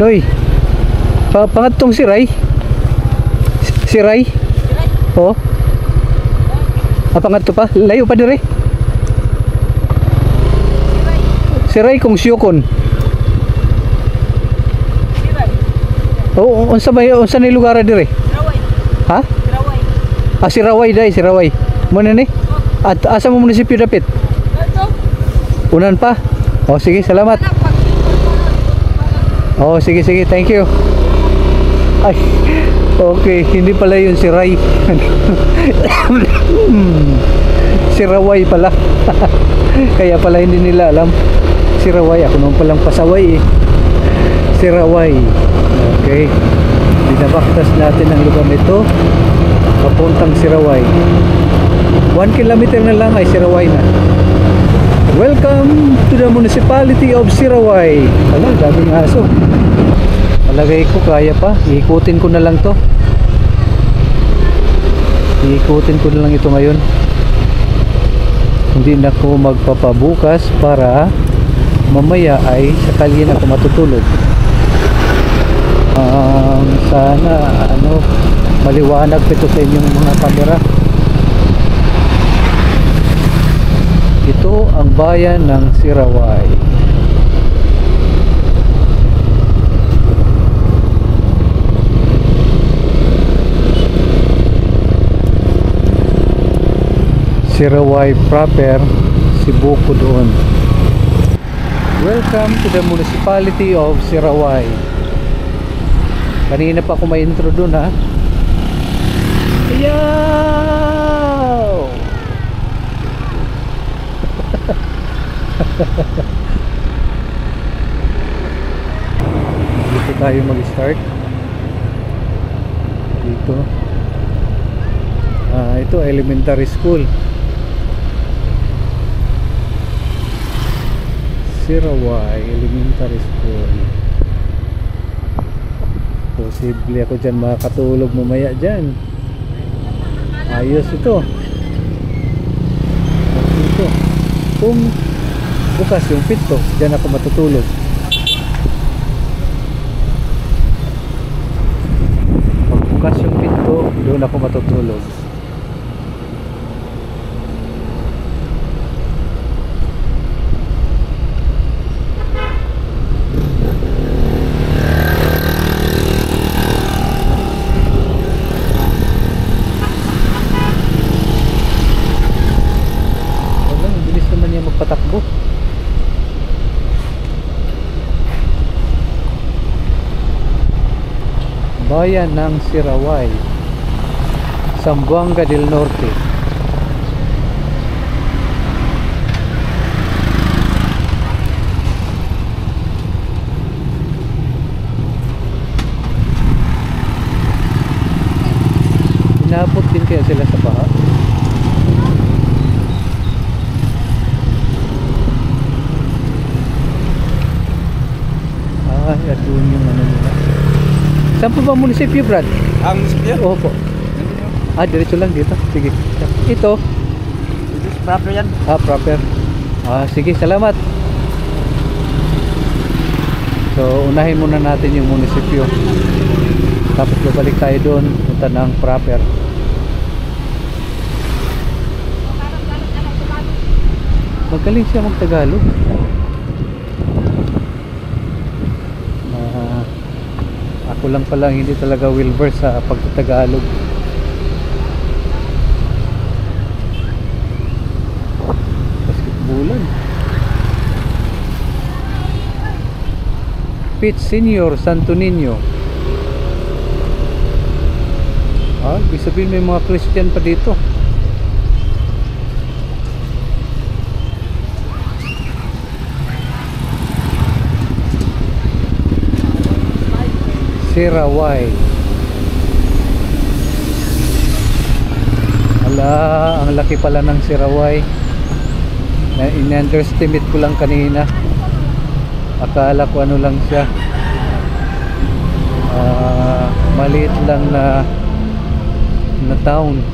Noy. Pangatong si Ray. Si Ray. Oh. Pangatlo pa. Layo pa dire. Si Ray kung siyokon. Oh, unsa ni lugar dire? Siraway. Ha? Siraway. Si Raway dai, si Raway. Mo ni? At asa mo munisipyo dapit? Ito. Unan pa. Oh, sige, salamat. Oh, sige, thank you. Ay, okay, hindi pala yun si Ray. Si Raway pala. Kaya pala hindi nila alam. Si Raway, ako naman palang pasaway eh. Si Raway. Okay. Binabaktas natin ang lugar nito. Papuntang Siraway. 1 kilometer na lang ay Siraway na. Welcome to the municipality of Siraway. Alam, daming aso. Palagay ko kaya pa. Iikutin ko na lang to. Iikutin ko na lang ito ngayon. Hindi na ako magpapabukas para mamaya ay sakali na ako matutulog. Sana maliwanag ito sa inyong mga kamera. Ito ang bayan ng Siraway. Siraway proper, Sibuko doon. Welcome to the municipality of Siraway. Kanina pa ako may intro doon ha. Ayaw! Dito tayo mag-start. Dito. Ito elementary school. Siraway Elementary School. Posible ako dyan makakatulog mamaya dyan. Ayos ito. Ito. Kung bukas yung pinto, dyan ako matutulog. Pag bukas yung pinto, doon ako matutulog. Patakbo. Bayan ng Siraway, Zamboanga del Norte. Inabot din kaya sila sa baha? Ay, doon yung ano nila. Saan po ba munisipyo, Brad? Ang munisipyo? Opo. Diretso lang dito. Sige. Ito. Proper yan. Proper. Sige, salamat. So, unahin muna natin yung munisipyo. Tapos babalik tayo doon. Punta ng proper. Magaling siya mag-Tagalog. Ako lang pala hindi talaga well-versed sa pagtatagalog. Basketballan. Pitch Senior Santo Niño. Ibig sabihin may mga Christian pa dito. Siraway. Ang laki pala ng Siraway. In-underestimate ko lang kanina. Akala ko ano lang siya. Maliit lang na town.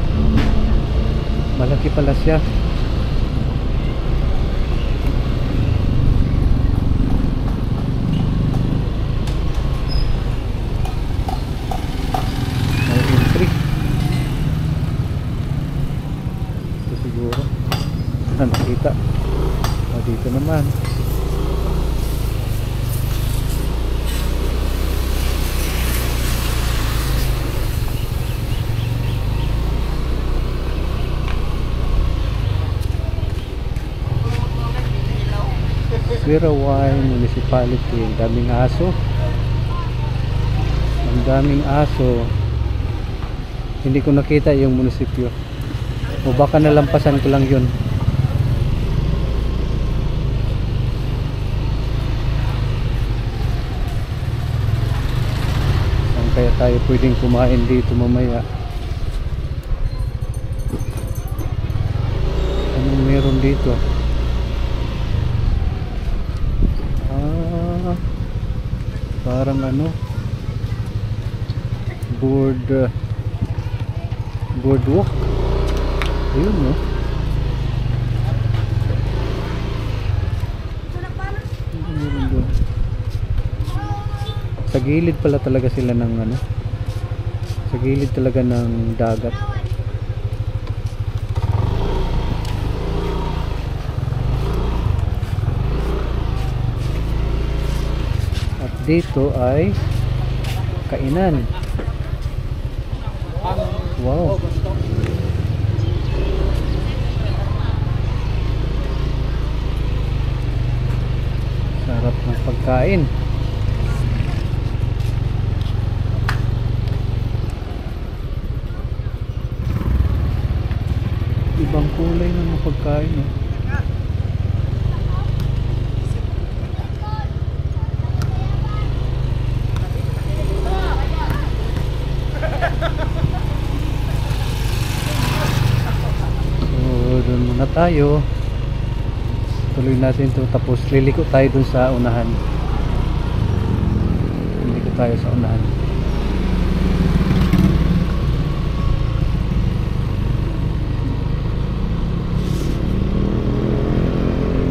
Malaki pala siya. bata. O, dito naman. Siraway Municipality. Ang daming aso. Ang daming aso. Hindi ko nakita yung munisipyo. O baka nalampasan ko lang yun. Saan kaya tayo pwedeng kumain dito mamaya? Anong meron dito? Parang ano, boardwalk. Ayun, no? Meron doon. Sa gilid pala talaga sila ng ano, sa gilid talaga ng dagat. Dito ay kainan. Wow. Sarap ng pagkain. Ibang kulay ng mga pagkain, no? Doon muna tayo, tuloy natin to, tapos liliko tayo dun sa unahan. Liliko tayo sa unahan.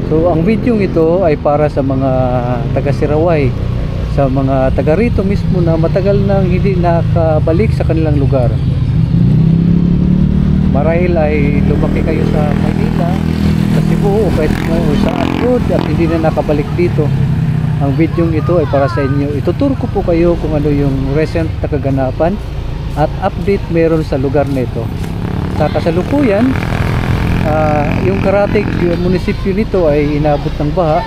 So ang video ito ay para sa mga taga Siraway, sa mga taga rito mismo na matagal nang hindi nakabalik sa kanilang lugar. Marahil ay lumaki kayo sa Maynila, sa Cebu, o kahit sa Atod at hindi na nakabalik dito. Ang video ito ay para sa inyo. Ituturo ko po kayo kung ano yung recent na kaganapan at update meron sa lugar nito. Sa kasalukuyan, yung Karatig munisipyo nito ay inabot ng baha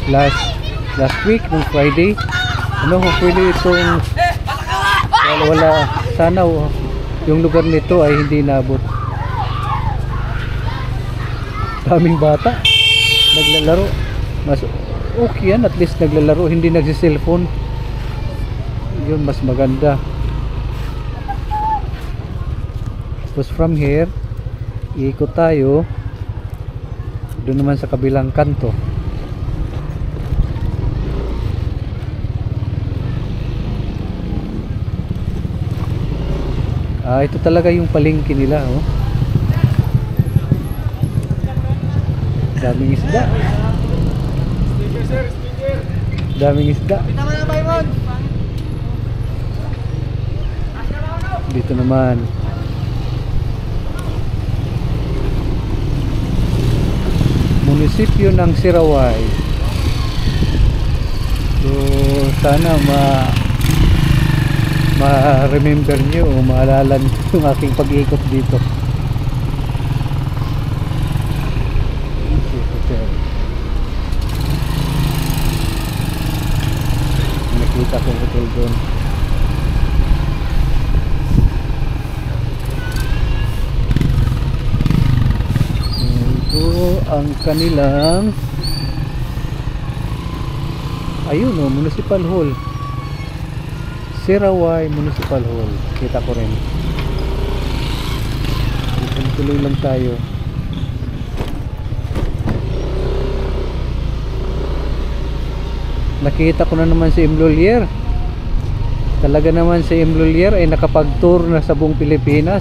last week ng Friday. Hopefully itong wala sana yung lugar nito ay hindi inabot. Daming bata naglalaro, mas okay yan, at least naglalaro, hindi nagsi-cellphone. Yun mas maganda. Tapos from here iikot tayo doon naman sa kabilang kanto. Ito talaga yung palengke nila, oh. Daming isda. Daming isda. Dito naman. Munisipyo ng Siraway. So sana ma-remember nyo o maalala nyo yung aking pag-ikot dito. Nakita ko hotel doon. Ito ang kanilang ayun, oh, Municipal Hall. Siraway Municipal Hall. Kita ko rin. Tuloy lang tayo. Nakita ko na naman si Imlolier. Talaga naman si Imlolier ay nakapag-tour na sa buong Pilipinas.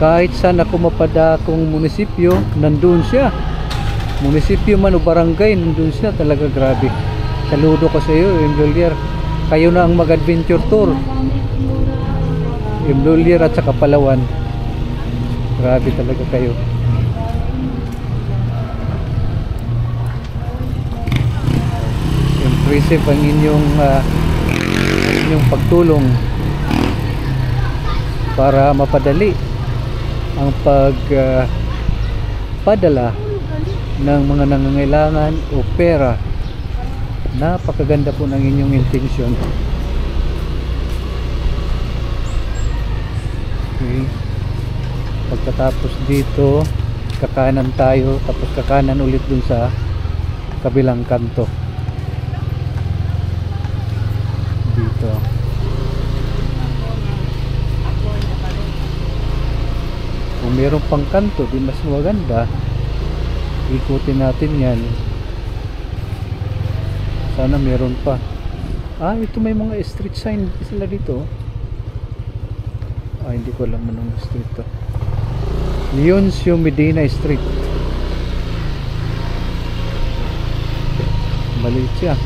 Kahit saan ako mapadakong munisipyo, nandun siya. Munisipyo man o barangay, nandun siya. Talaga grabe. Saludo ko sa iyo, Imlolier. Kayo na ang mag-adventure tour. Imlolier at saka Palawan. Grabe talaga kayo. appreciate ang inyong pagtulong para mapadali ang pagpadala ng mga nangangailangan o pera. Napakaganda po ng inyong intensyon. Okay. Pagkatapos dito, kakanan tayo, tapos kakanan ulit dun sa kabilang kanto. Dito. Kung meron pang kanto, di mas maganda. Ikutin natin yan. Sana meron pa. Ito may mga street sign sila dito. Hindi ko alam anong street to. Leoncio Medina Street. Maliit siya.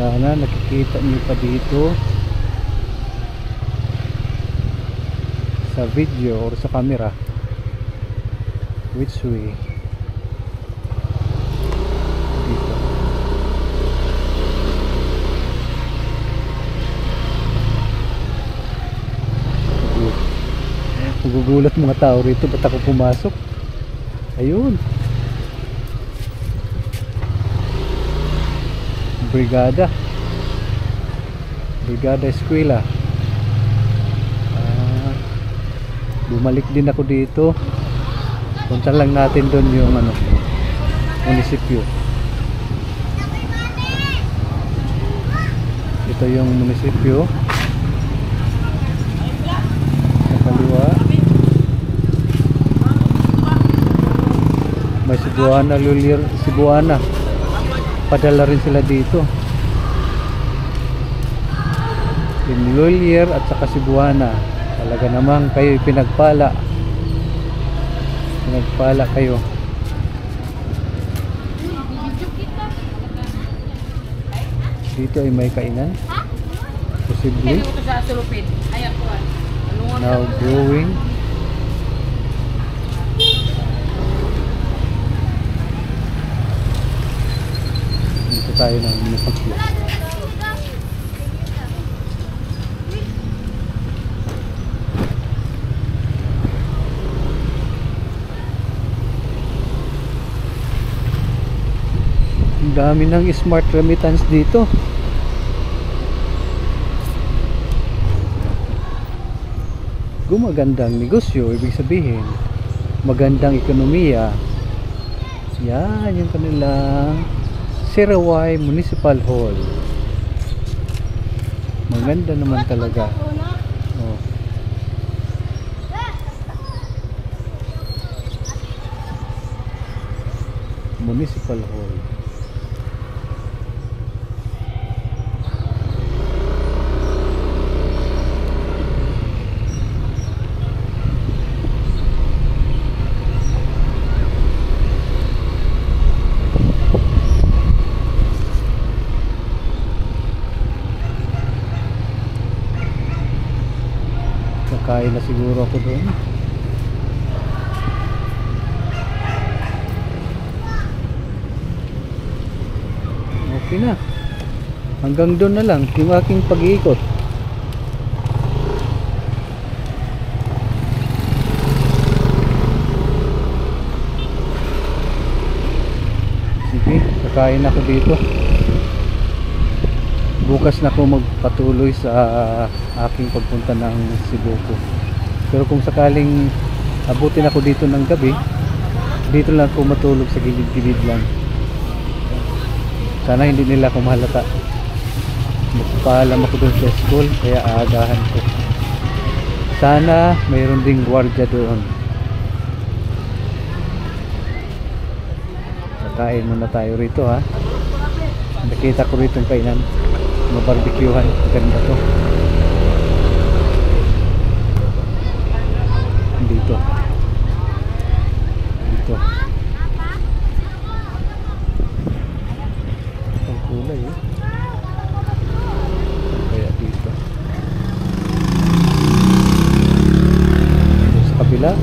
Sana nakikita niyo pa dito sa video or sa camera which way dito. Magugulat mga tao rito, ba't ako pumasok? Ayun, Brigada Eskwela. Bumalik din ako dito. Punta lang natin doon yung munisipyo. Ito yung munisipyo sa kaliwa. May Cebuana. Padala rin sila dito. Yung Lulier at saka Cebuana. Talaga namang kayo pinagpala kayo. Dito ay may kainan posible. Now growing. Dito tayo ng munisipyo. Dami ng smart remittance dito. Gumagandang negosyo, ibig sabihin magandang ekonomiya. Yan yung kanilang Sirawai Municipal Hall. Maganda naman talaga. Municipal Hall. Kakain na siguro ako doon. Okay na. Hanggang doon na lang yung aking pag-iikot. Sige, kakain ako dito. Bukas na ako magpatuloy sa aking pagpunta ng Cebu. Pero kung sakaling abutin ako dito ng gabi, dito lang ako matulog sa gilid-gilid lang. Sana hindi nila ako mahalata. Magpapaalam ako doon sa school, kaya aagahan ko. Sana mayroon ding gwardiya doon. Kakain muna tayo rito ha. Nakita ko rito yung kainan. Mabarbecuehan, ganda to. Dito ang kulay kaya dito sa kabila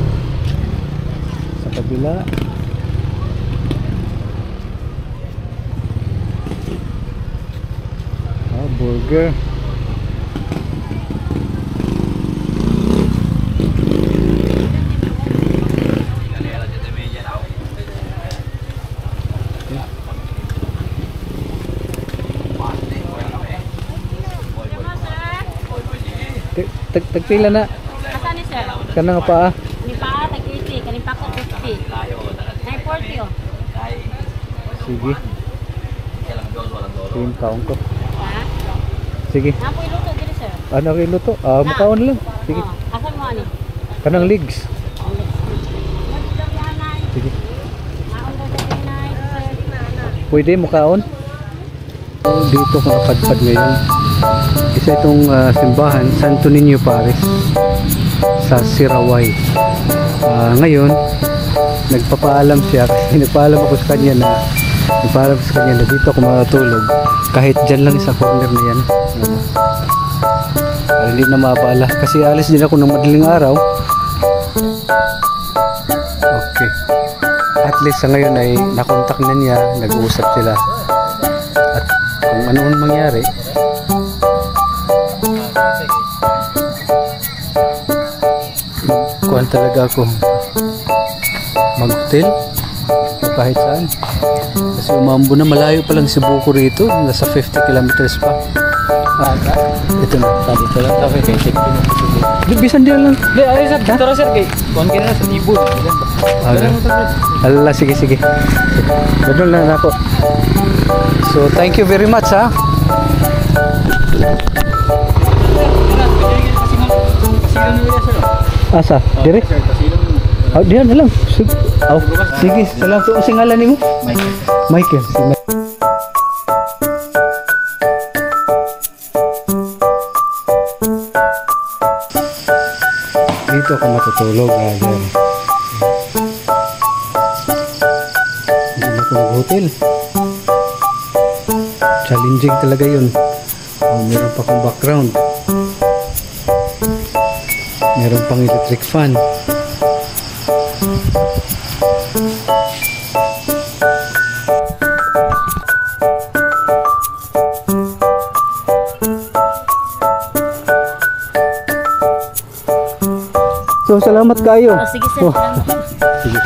kabila. Ah, burger. Tagpila na. Asan ni sir? Kana nga pa. Kani pa tag 80, kani pa ko 50. 940 oh. Sige. Sige, kaon ko. Ha? Sige. Napo iluto diri sir. Ano kayo luto? Ah, makaon lang. Sige. Oh, asan mo ani? Kanang legs. Sige. Pwede makaon? Dito ko napadpad ngayon. Isa itong simbahan, Santo Niño Paris sa Sirawai. Ngayon, nagpapaalam siya kasi nagpaalam ako sa kanya na dito ako matulog kahit dyan lang sa corner na yan. Para hindi na maabala kasi alis din ako ng madaling araw. Okay. At least sa ngayon ay nakontak na niya, nag-uusap sila. At kung ano mangyari, kuhan talaga ako mag-hotel o kahit saan. Kasi umambo na, malayo pa lang si Buko rito, nasa 50 kilometers pa. Ito na, sabi ko lang. Okay, check ko na. Bisan din lang. Hindi, ay sir, dito ra sir kay. Kuan ka na sa tibod. Ala, sige. Ganun lang ako. So, thank you very much ha. Asa? Dire? Oh, diyan na lang. Sige, salam to. Ang singalan ni mo? Michael. Si dito ako matutulog. Diyan. Hindi na ako mag-hotel. Challenging talaga yun. Meron pa akong background. Meron pang electric fan. So, salamat kayo. Oh, sige sir. Sige.